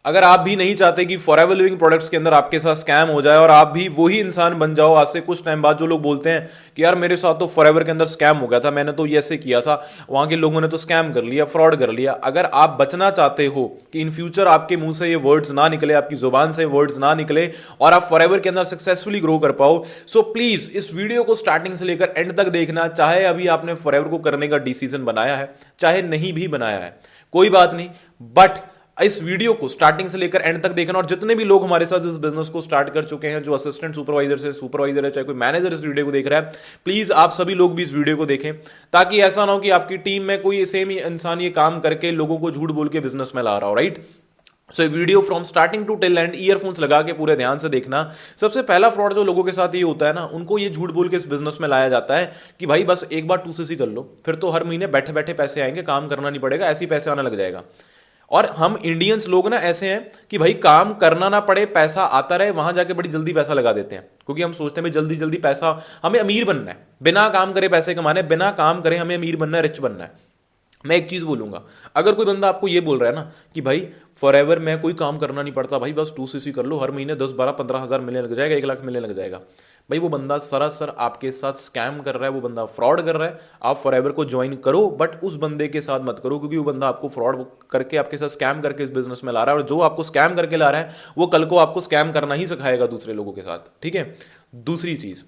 अगर आप भी नहीं चाहते कि फॉरएवर लिविंग प्रोडक्ट्स के अंदर आपके साथ स्कैम हो जाए और आप भी वही इंसान बन जाओ आज से कुछ टाइम बाद, जो लोग बोलते हैं कि यार मेरे साथ तो फॉरएवर के अंदर स्कैम हो गया था, मैंने तो ये ऐसे किया था, वहां के लोगों ने तो स्कैम कर लिया, फ्रॉड कर लिया। अगर आप बचना चाहते हो कि इन फ्यूचर आपके मुंह से ये वर्ड्स ना निकले, आपकी जुबान से वर्ड्स ना निकले और आप फॉरएवर के अंदर सक्सेसफुली ग्रो कर पाओ, सो प्लीज इस वीडियो को स्टार्टिंग से लेकर एंड तक देखना। चाहे अभी आपने फॉरएवर को करने का डिसीजन बनाया है, चाहे नहीं भी बनाया है, कोई बात नहीं, बट इस वीडियो को स्टार्टिंग से लेकर एंड तक देखना। और जितने भी लोग हमारे साथ इस बिजनेस को स्टार्ट कर चुके हैं, जो असिस्टेंट सुपरवाइजर से सुपरवाइजर है, चाहे कोई मैनेजर इस वीडियो को देख रहा है, प्लीज आप सभी लोग भी इस वीडियो को देखें, ताकि ऐसा ना हो कि आपकी टीम में कोई सेम इंसान ये काम करके लोगों को झूठ बोल के बिजनेस में ला रहा हो, right. So video from starting to till end earphones लगा के पूरे ध्यान से देखना। सबसे पहला फ्रॉड जो लोगों के साथ ये होता है ना, उनको ये झूठ बोल के इस बिजनेस में लाया जाता है कि भाई बस एक बार 2cc कर लो, फिर तो हर महीने बैठे बैठे पैसे आएंगे, काम करना नहीं पड़ेगा, ऐसे ही पैसे आने लग जाएगा। और हम इंडियंस लोग ना ऐसे हैं कि भाई काम करना ना पड़े, पैसा आता रहे, वहां जाके बड़ी जल्दी पैसा लगा देते हैं, क्योंकि हम सोचते हैं भाई जल्दी जल्दी पैसा, हमें अमीर बनना है, बिना काम करे पैसे कमाने, बिना काम करे हमें अमीर बनना है, रिच बनना है। मैं एक चीज बोलूंगा, अगर कोई बंदा आपको ये बोल रहा है ना कि भाई फॉरएवर में कोई काम करना नहीं पड़ता, भाई बस 2cc कर लो, हर महीने 10-12-15 हज़ार मिलने लग जाएगा, 1 लाख मिलने लग जाएगा, भाई वो बंदा सरासर आपके साथ स्कैम कर रहा है, वो बंदा फ्रॉड कर रहा है। आप फॉरएवर को ज्वाइन करो, बट उस बंदे के साथ मत करो, क्योंकि वो बंदा आपको फ्रॉड करके, आपके साथ स्कैम करके इस बिजनेस में ला रहा है, और जो आपको स्कैम करके ला रहा है वो कल को आपको स्कैम करना ही सिखाएगा दूसरे लोगों के साथ, ठीक है। दूसरी चीज,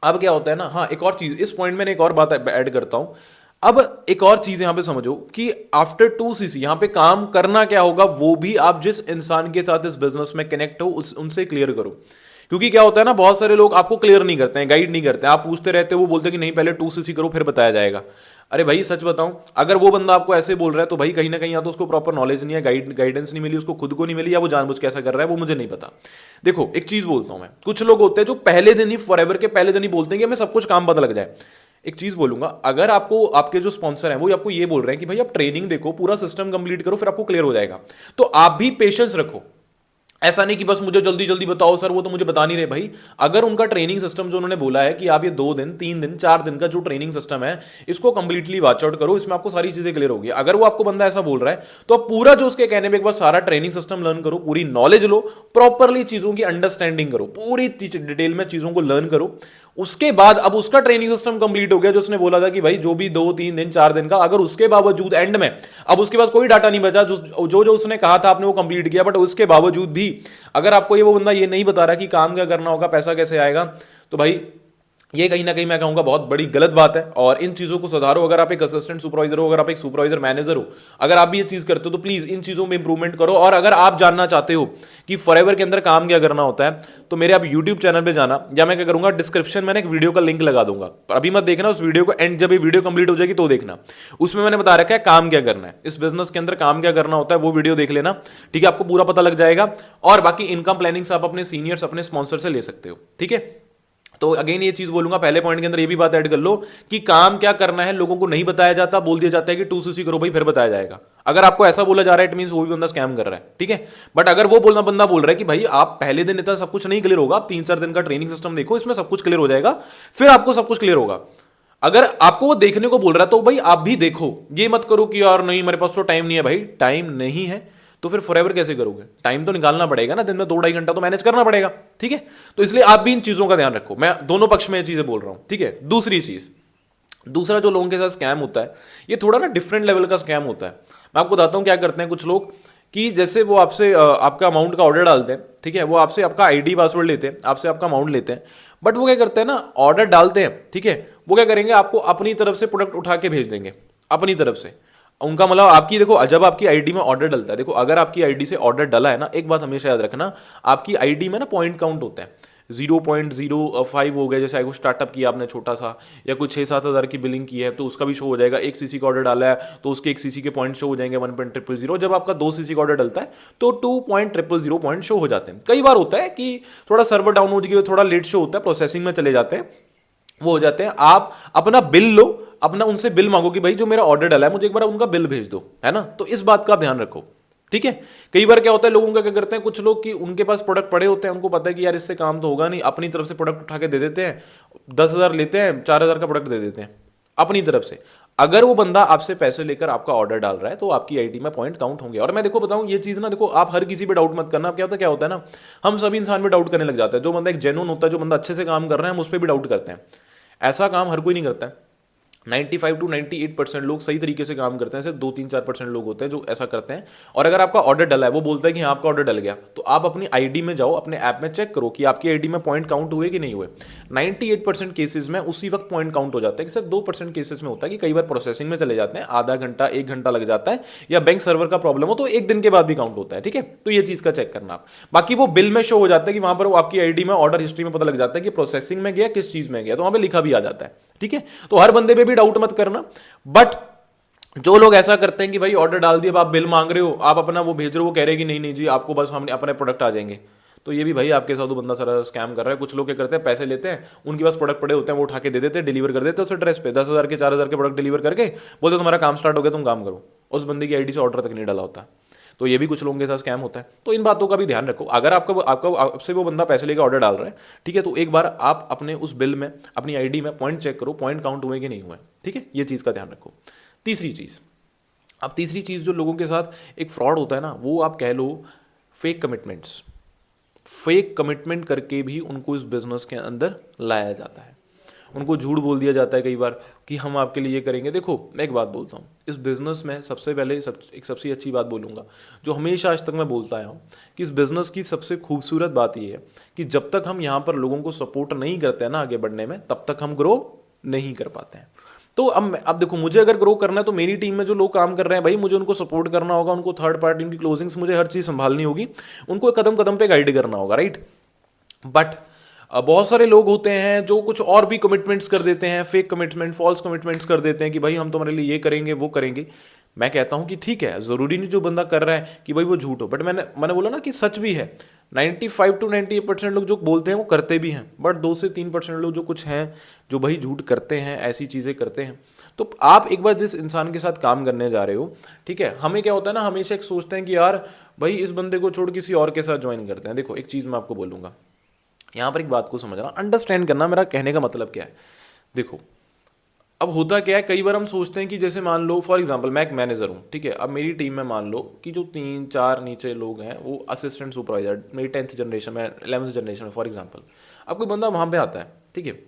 अब क्या होता है ना, हाँ एक और चीज इस पॉइंट में एक और बात ऐड करता हूं। अब एक और चीज यहां पे समझो कि आफ्टर 2cc यहां पे काम करना क्या होगा, वो भी आप जिस इंसान के साथ इस बिजनेस में कनेक्ट हो उनसे क्लियर करो। क्योंकि क्या होता है ना, बहुत सारे लोग आपको क्लियर नहीं करते हैं, गाइड नहीं करते हैं, आप पूछते रहते हो, वो बोलते हैं कि नहीं पहले 2cc करो फिर बताया जाएगा। अरे भाई सच बताऊं, अगर वो बंदा आपको ऐसे बोल रहा है तो भाई कहीं ना कहीं या तो उसको प्रॉपर नॉलेज नहीं है, गाइडेंस नहीं मिली, उसको खुद को नहीं मिली, या वो जानबूझ के ऐसा कर रहा है, वो मुझे नहीं पता। देखो एक चीज बोलता हूं मैं, कुछ लोग होते हैं जो पहले दिन ही, फॉरएवर के पहले दिन ही बोलते हैं कि हमें सब कुछ काम पता लग जाए। एक चीज बोलूंगा, अगर आपको आपके जो स्पॉन्सर हैं वो आपको ये बोल रहे हैं कि भाई आप ट्रेनिंग देखो, पूरा सिस्टम कंप्लीट करो, फिर आपको क्लियर हो जाएगा, तो आप भी पेशेंस रखो। ऐसा नहीं कि बस मुझे जल्दी जल्दी बताओ सर, वो तो मुझे बता नहीं रहे भाई। अगर उनका ट्रेनिंग सिस्टम जो उन्होंने बोला है कि आप ये 2 दिन 3 दिन 4 दिन का जो ट्रेनिंग सिस्टम है, इसको कंप्लीटली वॉच आउट करो, इसमें आपको सारी चीजें क्लियर होगी। अगर वो आपको बंदा ऐसा बोल रहा है तो आप पूरा जो उसके कहने में एक बार सारा ट्रेनिंग सिस्टम लर्न करो, पूरी नॉलेज लो, प्रॉपरली चीजों की अंडरस्टैंडिंग करो, पूरी डिटेल में चीजों को लर्न करो। उसके बाद अब उसका ट्रेनिंग सिस्टम कंप्लीट हो गया, जो उसने बोला था कि भाई जो भी 2 3 दिन 4 दिन का, अगर उसके बावजूद एंड में अब उसके पास कोई डाटा नहीं बचा, जो उसने कहा था आपने वो कंप्लीट किया, बट उसके बावजूद भी अगर आपको ये वो बंदा ये नहीं बता रहा कि काम क्या करना होगा, पैसा कैसे आएगा, तो भाई ये कहीं ना कहीं मैं कहूंगा बहुत बड़ी गलत बात है। और इन चीजों को सुधारो। अगर आप एक असिस्टेंट सुपरवाइजर हो, अगर आप एक सुपरवाइजर मैनेजर हो, अगर आप भी ये चीज करते हो तो प्लीज इन चीजों में इंप्रूवमेंट करो। और अगर आप जानना चाहते हो कि फॉरएवर के अंदर काम क्या करना होता है, तो मेरे आप यूट्यूब चैनल पे जाना, या मैं क्या करूंगा डिस्क्रिप्शन में एक वीडियो का लिंक लगा दूंगा, अभी मत देखना उस वीडियो को, एंड जब ये वीडियो कंप्लीट हो जाएगी तो देखना, उसमें मैंने बता रखा है काम क्या करना है, इस बिजनेस के अंदर काम क्या करना होता है, वो वीडियो देख लेना, ठीक है, आपको पूरा पता लग जाएगा। और बाकी इनकम प्लानिंग्स आप अपने सीनियर्स, अपने स्पॉन्सर से ले सकते हो, ठीक है। तो अगेन ये चीज बोलूंगा, पहले पॉइंट के अंदर ये भी बात ऐड कर लो कि काम क्या करना है लोगों को नहीं बताया जाता, बोल दिया जाता है कि 2cc करो भाई फिर बताया जाएगा। अगर आपको ऐसा बोला जा रहा है, इट मींस वो भी बंदा स्कैम कर रहा है, ठीक है। बट अगर वो बंदा बोल रहा है कि भाई आप पहले दिन इतना सब कुछ नहीं क्लियर होगा, आप 3-4 दिन का ट्रेनिंग सिस्टम देखो, इसमें सब कुछ क्लियर हो जाएगा, फिर आपको सब कुछ क्लियर होगा। अगर आपको वो देखने को बोल रहा है तो भाई आप भी देखो, ये मत करो कि यार नहीं मेरे पास तो टाइम नहीं है। भाई टाइम नहीं है तो फिर फॉरएवर कैसे करोगे, टाइम तो निकालना पड़ेगा ना, दिन में 2-2.5 घंटा तो मैनेज करना पड़ेगा, ठीक है। तो इसलिए आप भी इन चीजों का ध्यान रखो, मैं दोनों पक्ष में ये चीजें बोल रहा हूं, ठीक है। दूसरी चीज, दूसरा जो लोगों के साथ स्कैम होता है, ये थोड़ा ना डिफरेंट लेवल का स्कैम होता है। मैं आपको बताता हूं क्या करते हैं कुछ लोग, कि जैसे वो आपसे आपका अमाउंट का ऑर्डर डालते हैं, ठीक है, वो आपसे आपका आईडी पासवर्ड लेते हैं, आपसे आपका अमाउंट लेते हैं, बट वो क्या करते हैं ना, ऑर्डर डालते हैं, ठीक है, वो क्या करेंगे, आपको अपनी तरफ से प्रोडक्ट उठा के भेज देंगे, अपनी तरफ से। उनका मतलब आपकी, देखो जब आपकी आईडी में ऑर्डर डलता है, देखो अगर आपकी आईडी से ऑर्डर डला है ना, एक बात हमेशा याद रखना, आपकी आईडी में ना पॉइंट काउंट होता है, 0.05 हो गया, जैसे कुछ स्टार्टअप किया आपने छोटा सा, या कुछ 6-7 हज़ार की बिलिंग की है तो उसका भी शो हो जाएगा। 1cc का ऑर्डर डाला है तो उसके 1cc के पॉइंट शो हो जाएंगे 1.000। जब आपका 2cc का ऑर्डर डलता है तो 2.000 पॉइंट शो हो जाते हैं। कई बार होता है कि थोड़ा सर्वर डाउन हो जाएगी, थोड़ा लेट शो होता है, प्रोसेसिंग में चले जाते हैं, वो हो जाते हैं। आप अपना बिल लो, अपना उनसे बिल मांगो कि भाई जो मेरा ऑर्डर डाला है मुझे एक बार उनका बिल भेज दो, है ना। तो इस बात का ध्यान रखो, ठीक है। कई बार क्या होता है, लोगों का क्या करते हैं कुछ लोग कि उनके पास प्रोडक्ट पड़े होते हैं, उनको पता है कि यार इससे काम तो होगा नहीं, अपनी तरफ से प्रोडक्ट उठा के दे देते हैं, 10,000 लेते हैं, 4,000 का प्रोडक्ट दे देते हैं अपनी तरफ से। अगर वो बंदा आपसे पैसे लेकर आपका ऑर्डर डाल रहा है तो आपकी आईडी में पॉइंट काउंट होंगे। और मैं देखो बताऊं ये चीज ना, देखो आप हर किसी पे डाउट मत करना। क्या होता है ना, हम सभी इंसान पे डाउट करने लग जाते हैं। जो बंदा एक जेन्युइन होता है, जो बंदा अच्छे से काम कर रहा है, हम उस पर भी डाउट करते हैं। ऐसा काम हर कोई नहीं करता है। 95 to 98% लोग सही तरीके से काम करते हैं, सिर्फ 2-3-4% लोग होते हैं जो ऐसा करते हैं। और अगर आपका ऑर्डर डला है, वो बोलता है कि हाँ आपका ऑर्डर डल गया, तो आप अपनी आईडी में जाओ, अपने ऐप में चेक करो कि आपकी आईडी में पॉइंट काउंट हुए कि नहीं हुए। 98% केसेस में उसी वक्त पॉइंट काउंट हो जाता है। कि सिर्फ 2% केसेस में होता है कि कई बार प्रोसेसिंग में चले जाते हैं, आधा घंटा 1 घंटा लग जाता है, या बैंक सर्वर का प्रॉब्लम हो तो 1 दिन के बाद भी काउंट होता है। ठीक है, तो ये चीज का चेक करना आप। बाकी वो बिल में शो हो जाता है कि वहां पर वो आपकी आईडी में ऑर्डर हिस्ट्री में पता लग जाता है कि प्रोसेसिंग में गया, किस चीज में गया, तो वहां पर लिखा भी आ जाता है। ठीक है, तो हर बंदे पे भी डाउट मत करना। बट जो लोग ऐसा करते हैं कि भाई ऑर्डर डाल दिया, आप बिल मांग रहे हो, आप अपना वो भेज रहे हो, वो कह रहे हैं कि नहीं नहीं जी आपको बस हम अपने प्रोडक्ट आ जाएंगे, तो ये भी भाई आपके साथ वो बंदा सारा स्कैम कर रहा है। कुछ लोग क्या करते हैं, पैसे लेते हैं, उनके पास प्रोडक्ट पड़े होते हैं, वो उठा के दे देते हैं, डिलीवर कर देते हैं उस एड्रेस पे, 10,000 के 4,000 के प्रोडक्ट डिलीवर करके बोलते तुम्हारा काम स्टार्ट हो गया, तुम काम करो। उस बंदे की आईडी से ऑर्डर तक नहीं डाला होता। तो ये भी कुछ लोगों के साथ स्कैम होता है। तो इन बातों का भी ध्यान रखो। अगर आपसे वो बंदा पैसे लेकर ऑर्डर डाल रहा है, ठीक है, तो एक बार आप अपने उस बिल में, अपनी आईडी में पॉइंट चेक करो, पॉइंट काउंट हुए कि नहीं हुए। ठीक है, ये चीज़ का ध्यान रखो। तीसरी चीज़, अब तीसरी चीज़ जो लोगों के साथ एक फ्रॉड होता है ना, वो आप कह लो फेक कमिटमेंट्स। फेक कमिटमेंट करके भी उनको इस बिजनेस के अंदर लाया जाता है। उनको झूठ बोल दिया जाता है कई बार कि हम आपके लिए ये करेंगे। देखो मैं एक बात बोलता हूँ, इस बिज़नेस में सबसे पहले एक सबसे अच्छी बात बोलूँगा, जो हमेशा आज तक मैं बोलता आया हूँ, कि इस बिज़नेस की सबसे खूबसूरत बात ये है कि जब तक हम यहाँ पर लोगों को सपोर्ट नहीं करते हैं ना आगे बढ़ने में, तब तक हम ग्रो नहीं कर पाते हैं। तो अब देखो, मुझे अगर ग्रो करना है तो मेरी टीम में जो लोग काम कर रहे हैं भाई, मुझे उनको सपोर्ट करना होगा, उनको थर्ड पार्टी, उनकी क्लोजिंग्स, मुझे हर चीज़ संभालनी होगी, उनको कदम कदम पे गाइड करना होगा, राइट। बट बहुत सारे लोग होते हैं जो कुछ और भी कमिटमेंट्स कर देते हैं, फेक कमिटमेंट, फॉल्स कमिटमेंट्स कर देते हैं कि भाई हम तुम्हारे लिए ये करेंगे वो करेंगे। मैं कहता हूं कि ठीक है, जरूरी नहीं जो बंदा कर रहा है कि भाई वो झूठ हो, बट मैंने बोला ना कि सच भी है। 95 to 98% लोग जो बोलते हैं वो करते भी हैं, बट 2 से 3% लोग जो कुछ हैं जो भाई झूठ करते हैं, ऐसी चीज़ें करते हैं। तो आप एक बार जिस इंसान के साथ काम करने जा रहे हो, ठीक है, हमें क्या होता है ना, हमेशा एक सोचते हैं कि यार भाई इस बंदे को छोड़ किसी और के साथ ज्वाइन करते हैं। देखो एक चीज़ मैं आपको बोलूँगा, यहाँ पर एक बात को समझना, अंडरस्टैंड करना मेरा कहने का मतलब क्या है। देखो अब होता क्या है, कई बार हम सोचते हैं कि जैसे मान लो फॉर एग्जांपल मैं एक मैनेजर हूँ, ठीक है, अब मेरी टीम में मान लो कि जो 3-4 नीचे लोग हैं वो असिस्टेंट सुपरवाइजर, मेरी 10th जनरेशन में, 11th जनरेशन में फॉर एग्जांपल। अब कोई बंदा वहाँ पे आता है, ठीक है,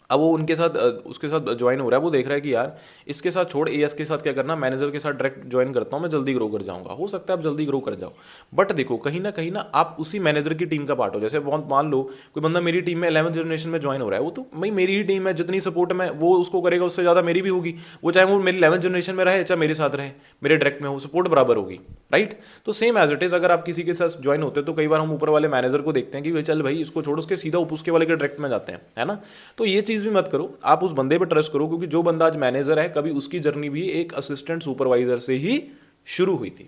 अब वो उनके साथ उसके साथ ज्वाइन हो रहा है, वो देख रहा है कि यार इसके साथ छोड़, एएस के साथ क्या करना, मैनेजर के साथ डायरेक्ट ज्वाइन करता हूँ, मैं जल्दी ग्रो कर जाऊंगा। हो सकता है आप जल्दी ग्रो कर जाओ, बट देखो कहीं ना आप उसी मैनेजर की टीम का पार्ट हो। जैसे मान लो कोई बंदा मेरी टीम में 11th जनरेशन में ज्वाइन हो रहा है, वो तो भाई मेरी ही टीम है, जितनी सपोर्ट मैं वो उसको करेगा उससे ज़्यादा मेरी भी होगी। वो चाहे वो मेरी 11th जनरेशन में रहे, चाहे मेरे साथ रहे, मेरे डायरेक्ट में हो, सपोर्ट बराबर होगी, राइट। तो सेम एज इट इज, अगर आप किसी के साथ ज्वाइन होते हैं तो कई बार हम ऊपर वाले मैनेजर को देखते हैं कि भाई चल भाई इसको छोड़, उसके सीधा उसके वाले के डायरेक्ट में जाते हैं, है ना। तो ये चीज़ भी मत करो, आप उस बंदे पे ट्रस्ट करो, क्योंकि जो बंदा आज मैनेजर है, कभी उसकी जर्नी भी एक असिस्टेंट सुपरवाइजर से ही शुरू हुई थी।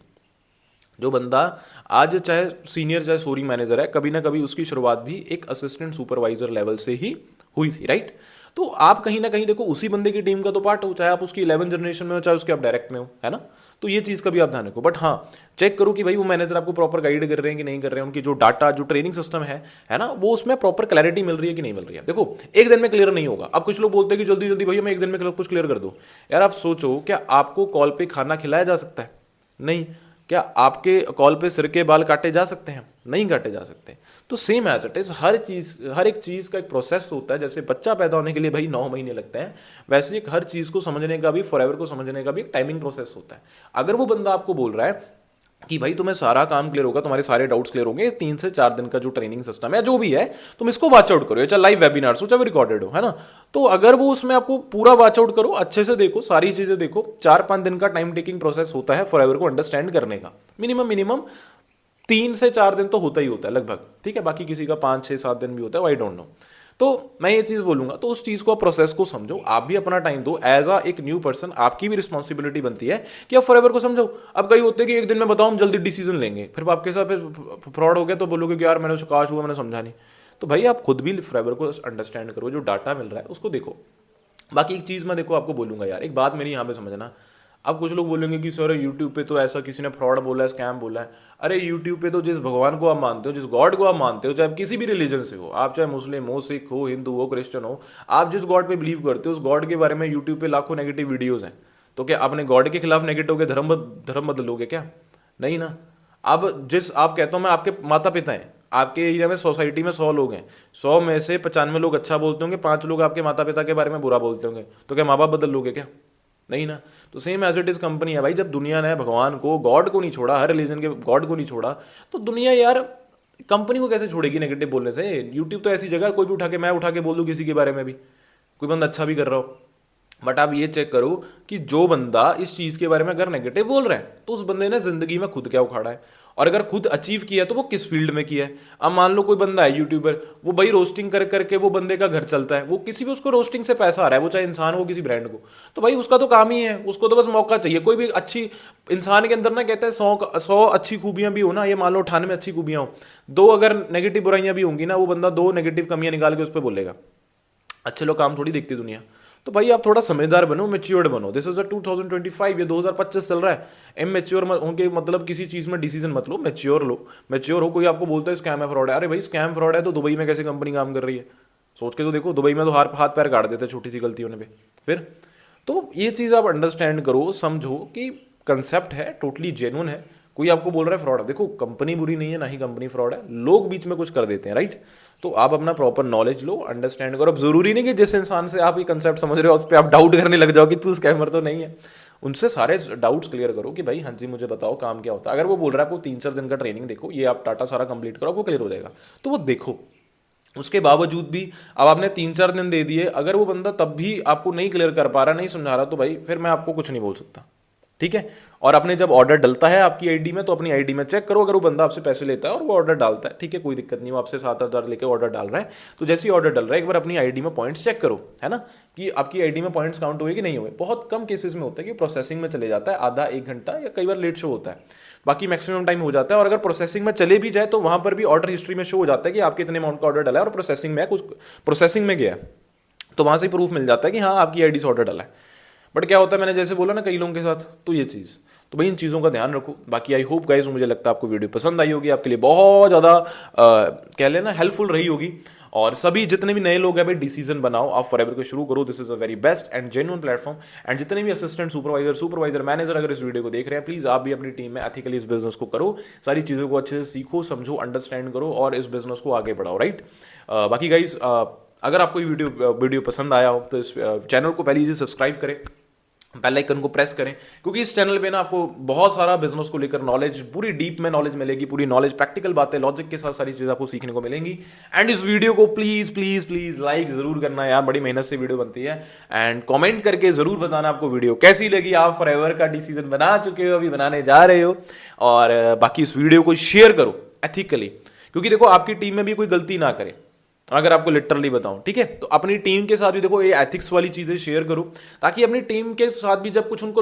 जो बंदा आज चाहे सीनियर चाहे सोरी मैनेजर है, कभी ना कभी उसकी शुरुआत भी एक असिस्टेंट सुपरवाइजर लेवल से ही हुई थी, राइट। तो आप कहीं ना कहीं देखो उसी बंदे की टीम का तो पार्ट हो, चाहे आप उसकी 11 जनरेशन में हो, चाहे उसके आप डायरेक्ट में हो, है ना। तो ये चीज़ का भी आप ध्यान रखो। बट हाँ, चेक करो कि भाई वो मैनेजर आपको प्रॉपर गाइड कर रहे हैं कि नहीं कर रहे हैं, उनकी जो डाटा, जो ट्रेनिंग सिस्टम है ना, वो उसमें प्रॉपर क्लैरिटी मिल रही है कि नहीं मिल रही है। देखो एक दिन में क्लियर नहीं होगा। अब कुछ लोग बोलते हैं कि जल्दी जल्दी भैया मैं एक दिन में कुछ क्लियर कर दूं। यार आप सोचो, क्या आपको कॉल पे खाना खिलाया जा सकता है? नहीं। क्या आपके कॉल पे सिर के बाल काटे जा सकते हैं? नहीं काटे जा सकते। तो सेम एज इट इज, हर एक चीज़ का एक प्रोसेस होता है। जैसे बच्चा पैदा होने के लिए भाई 9 महीने लगते हैं, वैसे एक हर चीज़ को समझने का भी, फॉरएवर को समझने का भी एक टाइमिंग प्रोसेस होता है। अगर वो बंदा आपको बोल रहा है कि भाई तुम्हें सारा काम क्लियर होगा, तुम्हारे सारे डाउट्स क्लियर होंगे 3 से 4 दिन का जो ट्रेनिंग सिस्टम है, जो भी है, तुम इसको वॉच आउट करो, चाहे लाइव वेबिनार्स हो चाहे रिकॉर्डेड हो, है ना। तो अगर वो उसमें आपको पूरा वॉच आउट करो, अच्छे से देखो, सारी चीजें देखो, 4-5 दिन का टाइम टेकिंग प्रोसेस होता है फॉरएवर को अंडरस्टैंड करने का। मिनिमम 3 से 4 दिन तो होता ही होता है लगभग, ठीक है। बाकी किसी का 5-6-7 दिन भी होता है, आई डोंट नो। तो मैं ये चीज़ बोलूंगा, तो उस चीज़ को, प्रोसेस को समझो, आप भी अपना टाइम दो। एज अ एक न्यू पर्सन आपकी भी रिस्पॉन्सिबिलिटी बनती है कि आप फॉरएवर को समझो। अब कई होते हैं कि एक दिन में बताओ हम जल्दी डिसीजन लेंगे, फिर आपके साथ फिर फ्रॉड हो गया तो बोलोगे कि यार मैंने काश हुआ, मैंने समझा नहीं। तो भाई आप खुद भी फॉरएवर को अंडरस्टैंड करो, जो डाटा मिल रहा है उसको देखो। बाकी एक चीज़ मैं देखो आपको बोलूंगा यार, एक बात मेरी यहाँ पे समझना, अब कुछ लोग बोलेंगे कि सर यूट्यूब पे तो ऐसा किसी ने फ्रॉड बोला है, स्कैम बोला है। अरे यूट्यूब पे तो जिस भगवान को आप मानते हो, जिस गॉड को आप मानते हो, चाहे आप किसी भी रिलीजन से हो, आप चाहे मुस्लिम हो, सिख हो, हिंदू हो, क्रिश्चियन हो, आप जिस गॉड पे बिलीव करते हो उस गॉड के बारे में यूट्यूब पे लाखों नेगेटिव वीडियोज हैं। तो क्या आपने गॉड के खिलाफ नेगेटिव के धर्म बदलोगे क्या? नहीं ना। अब जिस आप कहते हो मैं आपके माता पिता हैं, आपके एरिया में सोसाइटी में 100 लोग हैं, 100 में से 95 लोग अच्छा बोलते होंगे, 5 लोग आपके माता पिता के बारे में बुरा बोलते होंगे, तो क्या माँ बाप बदल लोगे क्या? नहीं ना। तो same as it is company है भाई, जब दुनिया ने भगवान को, गॉड को नहीं छोड़ा, हर रिलीजन के गॉड को नहीं छोड़ा, तो दुनिया यार कंपनी को कैसे छोड़ेगी नेगेटिव बोलने से? यूट्यूब तो ऐसी जगह है, कोई भी उठा के, मैं उठा के बोल दूं किसी के बारे में भी, कोई बंदा अच्छा भी कर रहा हो। बट आप ये चेक करो कि जो बंदा इस चीज के बारे में अगर नेगेटिव बोल रहा है तो उस बंदे ने जिंदगी में खुद क्या उखाड़ा है, और अगर खुद अचीव किया तो वो किस फील्ड में किया है। अब मान लो कोई बंदा है यूट्यूबर, वो भाई रोस्टिंग कर करके वो बंदे का घर चलता है, वो किसी भी उसको रोस्टिंग से पैसा आ रहा है, वो चाहे इंसान हो किसी ब्रांड को, तो भाई उसका तो काम ही है, उसको तो बस मौका चाहिए। कोई भी अच्छी इंसान के अंदर ना, कहते हैं 100 अच्छी खूबियां भी हो ना, ये मान लो 98 अच्छी खूबियां हो, 2 अगर नेगेटिव बुराइयां भी होंगी ना, वो बंदा 2 नेगेटिव कमियां निकाल के उस पर बोलेगा। अच्छे लोग काम थोड़ी देखती दुनिया। तो भाई आप थोड़ा समझदार बनो, मेच्योर्ड बनो। दिस इज अ 2025, ये 2025 चल रहा है। इमेच्योर होंगे मतलब किसी चीज में डिसीजन मत लो, मेच्योर लो। मेच्योर हो, कोई आपको बोलता है स्कैम है, फ्रॉड है, अरे भाई स्कैम फ्रॉड है तो दुबई में कैसे कंपनी काम कर रही है? सोच के तो देखो, दुबई में तो हाथ पैर काट देते हैं छोटी सी गलती होने पे। फिर तो ये चीज़ आप अंडरस्टैंड करो, समझो कि कंसेप्ट है, टोटली जेन्युइन है। कोई आपको बोल रहा है फ्रॉड है, देखो कंपनी बुरी नहीं है, ना ही कंपनी फ्रॉड है, लोग बीच में कुछ कर देते हैं, राइट? तो आप अपना प्रॉपर नॉलेज लो, अंडरस्टैंड करो। अब जरूरी नहीं कि जिस इंसान से आप ये कंसेप्ट समझ रहे हो उस पर आप डाउट करने लग जाओ कि तू स्कैमर तो नहीं है। उनसे सारे डाउट्स क्लियर करो कि भाई हाँ जी मुझे बताओ काम क्या होता है। अगर वो बोल रहा है आपको 3-4 दिन का ट्रेनिंग देखो, ये आप टाटा सारा कंप्लीट करो, आपको क्लियर हो जाएगा, तो वो देखो। उसके बावजूद भी अब आपने 3-4 दिन दे दिए, अगर वो बंदा तब भी आपको नहीं क्लियर कर पा रहा, नहीं समझा रहा, तो भाई फिर मैं आपको कुछ नहीं बोल सकता, ठीक है? और अपने जब ऑर्डर डलता है आपकी आईडी में, तो अपनी आईडी में चेक करो, अगर वो बंदा आपसे पैसे लेता है और वो ऑर्डर डालता है, ठीक है, कोई दिक्कत नहीं, वो आपसे 7,000 लेके ऑर्डर डाल रहा है, तो जैसे ही ऑर्डर डल रहा है एक बार अपनी आईडी में पॉइंट्स चेक करो, है ना, कि आपकी आईडी में पॉइंट्स काउंट हुए कि नहीं हुए। बहुत कम केसेस में होता है कि प्रोसेसिंग में चले जाता है, आधा 1 घंटा या कई बार लेट शो होता है, बाकी मैक्सिमम टाइम हो जाता है। और अगर प्रोसेसिंग में चले भी जाए तो वहां पर भी ऑर्डर हिस्ट्री में शो हो जाता है कि आपके इतने अमाउंट का ऑर्डर डला है और प्रोसेसिंग में कुछ प्रोसेसिंग में गया, तो वहां से प्रूफ मिल जाता है कि हाँ आपकी आईडी से ऑर्डर डला है। बट क्या होता है, मैंने जैसे बोला ना कई लोगों के साथ, तो ये चीज़, तो भाई इन चीज़ों का ध्यान रखो। बाकी आई होप गाइज, मुझे लगता है आपको वीडियो पसंद आई होगी, आपके लिए बहुत ज़्यादा कह लेना हेल्पफुल रही होगी। और सभी जितने भी नए लोग हैं भाई, डिसीजन बनाओ, आप फॉरएवर को शुरू करो, this is a very best and genuine platform. And जितने भी असिस्टेंट, सुपरवाइजर, मैनेजर अगर इस वीडियो को देख रहे हैं, प्लीज आप भी अपनी टीम में एथिकली इस बिजनेस को करो, सारी चीज़ों को अच्छे से सीखो, समझो, अंडरस्टैंड करो और इस बिजनेस को आगे बढ़ाओ, राइट? बाकी गाइज अगर आपको ये वीडियो पसंद आया हो तो इस चैनल को पहले सब्सक्राइब करें, बेल आइकन को प्रेस करें, क्योंकि इस चैनल पे ना आपको बहुत सारा बिजनेस को लेकर नॉलेज, पूरी डीप में नॉलेज मिलेगी, पूरी नॉलेज, प्रैक्टिकल बातें, लॉजिक के साथ सारी चीजें आपको सीखने को मिलेंगी। एंड इस वीडियो को प्लीज प्लीज प्लीज लाइक जरूर करना यार, बड़ी मेहनत से वीडियो बनती है। एंड कमेंट करके जरूर बताना आपको वीडियो कैसी लगी, आप फॉरएवर का डिसीजन बना चुके हो, अभी बनाने जा रहे हो। और बाकी इस वीडियो को शेयर करो एथिकली, क्योंकि देखो आपकी टीम में भी कोई गलती ना करे, अगर आपको लिटरली बताऊं, ठीक है? तो अपनी टीम के साथ भी देखो ये एथिक्स वाली चीजें शेयर करो, ताकि अपनी टीम के साथ भी जब कुछ उनको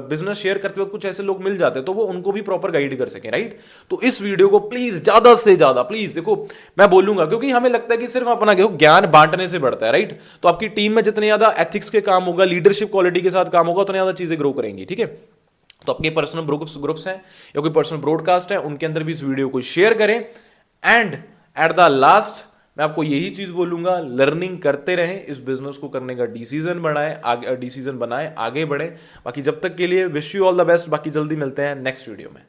बिजनेस शेयर करते वक्त कुछ ऐसे लोग मिल जाते हैं तो वो उनको भी प्रॉपर गाइड कर सके, राइट? तो इस वीडियो को प्लीज ज्यादा से ज्यादा, प्लीज देखो मैं बोलूंगा, क्योंकि हमें लगता है कि सिर्फ अपना देखो ज्ञान बांटने से बढ़ता है, राइट? तो आपकी टीम में जितने ज्यादा एथिक्स के काम होगा, लीडरशिप क्वालिटी के साथ काम होगा, उतनी ज्यादा चीजें ग्रो करेंगी, ठीक है? तो आपके पर्सनल ग्रुप्स हैं या कोई पर्सनल ब्रॉडकास्ट है, उनके अंदर भी इस वीडियो को शेयर करें। एंड एट द लास्ट मैं आपको यही चीज बोलूंगा, लर्निंग करते रहें, इस बिजनेस को करने का डिसीजन बनाए, आगे बढ़े। बाकी जब तक के लिए wish you all the best, बाकी जल्दी मिलते हैं नेक्स्ट वीडियो में।